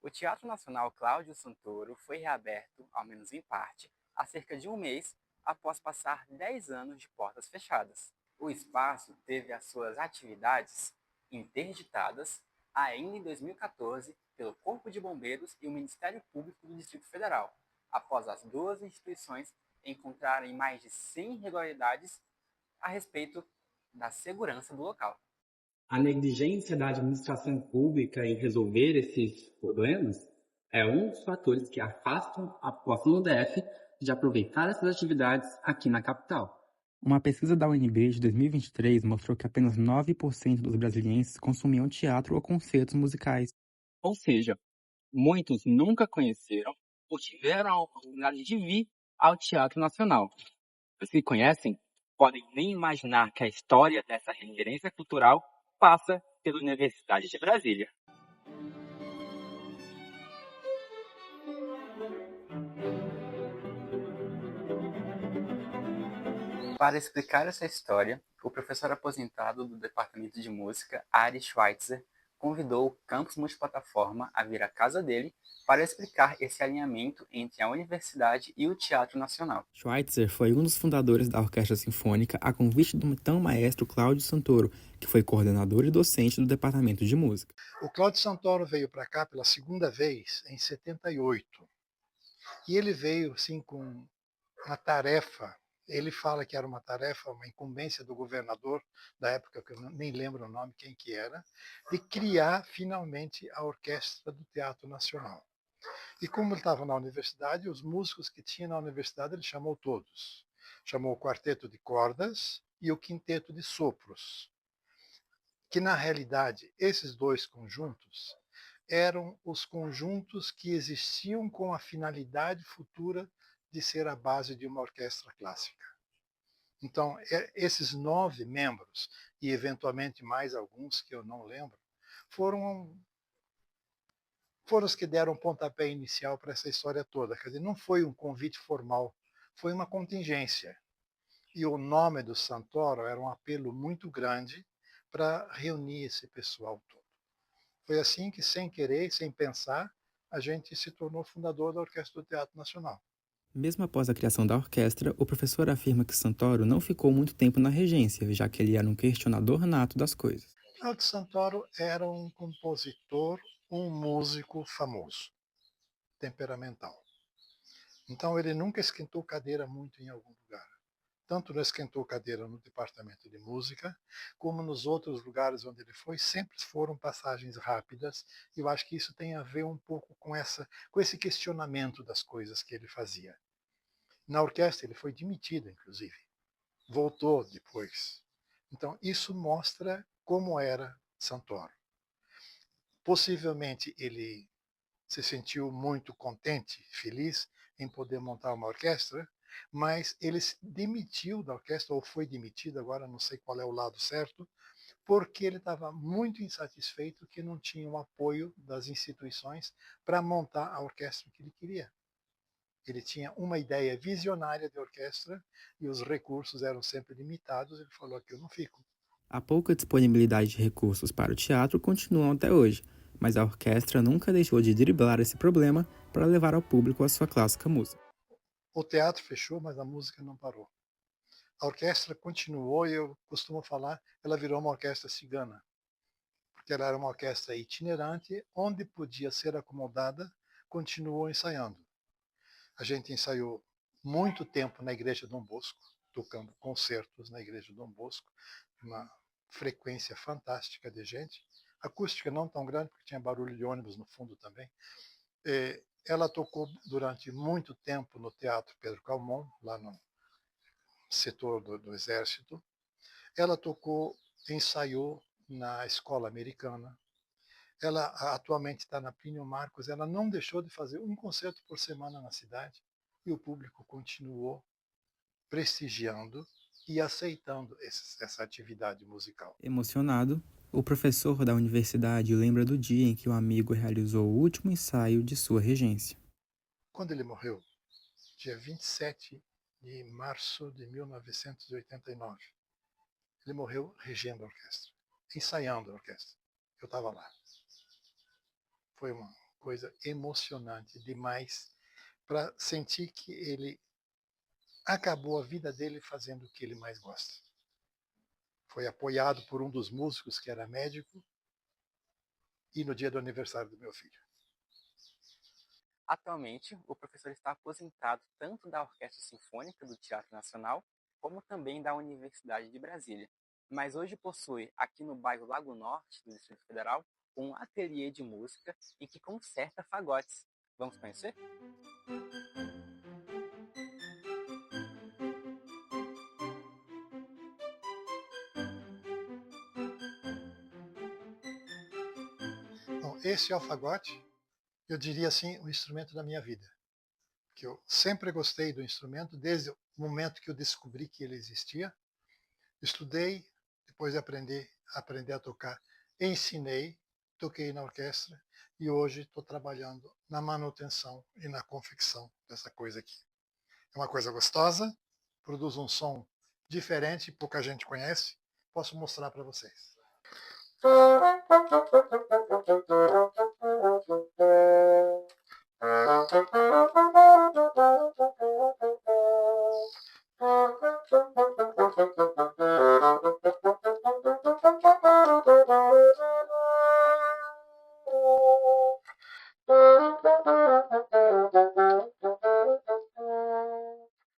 O Teatro Nacional Cláudio Santoro foi reaberto, ao menos em parte, há cerca de um mês após passar 10 anos de portas fechadas. O espaço teve as suas atividades interditadas ainda em 2014 pelo Corpo de Bombeiros e o Ministério Público do Distrito Federal, após as duas instituições encontrarem mais de 100 irregularidades a respeito da segurança do local. A negligência da administração pública em resolver esses problemas é um dos fatores que afastam a população do DF de aproveitar essas atividades aqui na capital. Uma pesquisa da UNB de 2023 mostrou que apenas 9% dos brasilienses consumiam teatro ou concertos musicais. Ou seja, muitos nunca conheceram ou tiveram a oportunidade de vir ao Teatro Nacional. Os que conhecem podem nem imaginar que a história dessa referência cultural passa pela Universidade de Brasília. Para explicar essa história, o professor aposentado do Departamento de Música, Ari Schweitzer, convidou o campus multiplataforma a vir à casa dele para explicar esse alinhamento entre a universidade e o Teatro Nacional. Schweitzer foi um dos fundadores da Orquestra Sinfônica a convite do então maestro Cláudio Santoro, que foi coordenador e docente do Departamento de Música. O Cláudio Santoro veio para cá pela segunda vez em 78. E ele veio assim com uma tarefa. Ele fala que era uma tarefa, uma incumbência do governador da época, que eu nem lembro o nome, quem que era, de criar finalmente a orquestra do Teatro Nacional. E como ele estava na universidade, os músicos que tinha na universidade ele chamou todos. Chamou o quarteto de cordas e o quinteto de sopros. Que na realidade, esses dois conjuntos eram os conjuntos que existiam com a finalidade futura de ser a base de uma orquestra clássica. Então, esses 9 membros, e eventualmente mais alguns que eu não lembro, foram os que deram pontapé inicial para essa história toda. Quer dizer, não foi um convite formal, foi uma contingência. E o nome do Santoro era um apelo muito grande para reunir esse pessoal todo. Foi assim que, sem querer, sem pensar, a gente se tornou fundador da Orquestra do Teatro Nacional. Mesmo após a criação da orquestra, o professor afirma que Santoro não ficou muito tempo na regência, já que ele era um questionador nato das coisas. Aldo Santoro era um compositor, um músico famoso, temperamental. Então ele nunca esquentou cadeira muito em algum lugar. Tanto não esquentou cadeira no departamento de música, como nos outros lugares onde ele foi, sempre foram passagens rápidas. E eu acho que isso tem a ver um pouco com esse questionamento das coisas que ele fazia. Na orquestra ele foi demitido, inclusive. Voltou depois. Então isso mostra como era Santoro. Possivelmente ele se sentiu muito contente, feliz em poder montar uma orquestra, mas ele se demitiu da orquestra, ou foi demitido, agora não sei qual é o lado certo, porque ele estava muito insatisfeito que não tinha o apoio das instituições para montar a orquestra que ele queria. Ele tinha uma ideia visionária de orquestra e os recursos eram sempre limitados. Ele falou que eu não fico. A pouca disponibilidade de recursos para o teatro continuam até hoje, mas a orquestra nunca deixou de driblar esse problema para levar ao público a sua clássica música. O teatro fechou, mas a música não parou. A orquestra continuou e eu costumo falar, ela virou uma orquestra cigana, porque ela era uma orquestra itinerante, onde podia ser acomodada, continuou ensaiando. A gente ensaiou muito tempo na Igreja Dom Bosco, tocando concertos na Igreja Dom Bosco, uma frequência fantástica de gente, acústica não tão grande, porque tinha barulho de ônibus no fundo também. Ela tocou durante muito tempo no Teatro Pedro Calmon, lá no setor do Exército. Ela ensaiou na Escola Americana. Ela atualmente está na Plínio Marcos. Ela não deixou de fazer um concerto por semana na cidade e o público continuou prestigiando e aceitando essa atividade musical. Emocionado, o professor da universidade lembra do dia em que o amigo realizou o último ensaio de sua regência. Quando ele morreu, dia 27 de março de 1989, ele morreu regendo a orquestra, ensaiando a orquestra. Eu estava lá. Foi uma coisa emocionante demais para sentir que ele acabou a vida dele fazendo o que ele mais gosta. Foi apoiado por um dos músicos que era médico e no dia do aniversário do meu filho. Atualmente, o professor está aposentado tanto da Orquestra Sinfônica do Teatro Nacional, como também da Universidade de Brasília. Mas hoje possui, aqui no bairro Lago Norte do Distrito Federal, um ateliê de música em que conserta fagotes. Vamos conhecer? Bom, esse é o fagote, eu diria assim, o instrumento da minha vida. Que eu sempre gostei do instrumento, desde o momento que eu descobri que ele existia. Estudei, depois de aprender a tocar, ensinei, toquei na orquestra e hoje estou trabalhando na manutenção e na confecção dessa coisa aqui. É uma coisa gostosa, produz um som diferente, pouca gente conhece. Posso mostrar para vocês.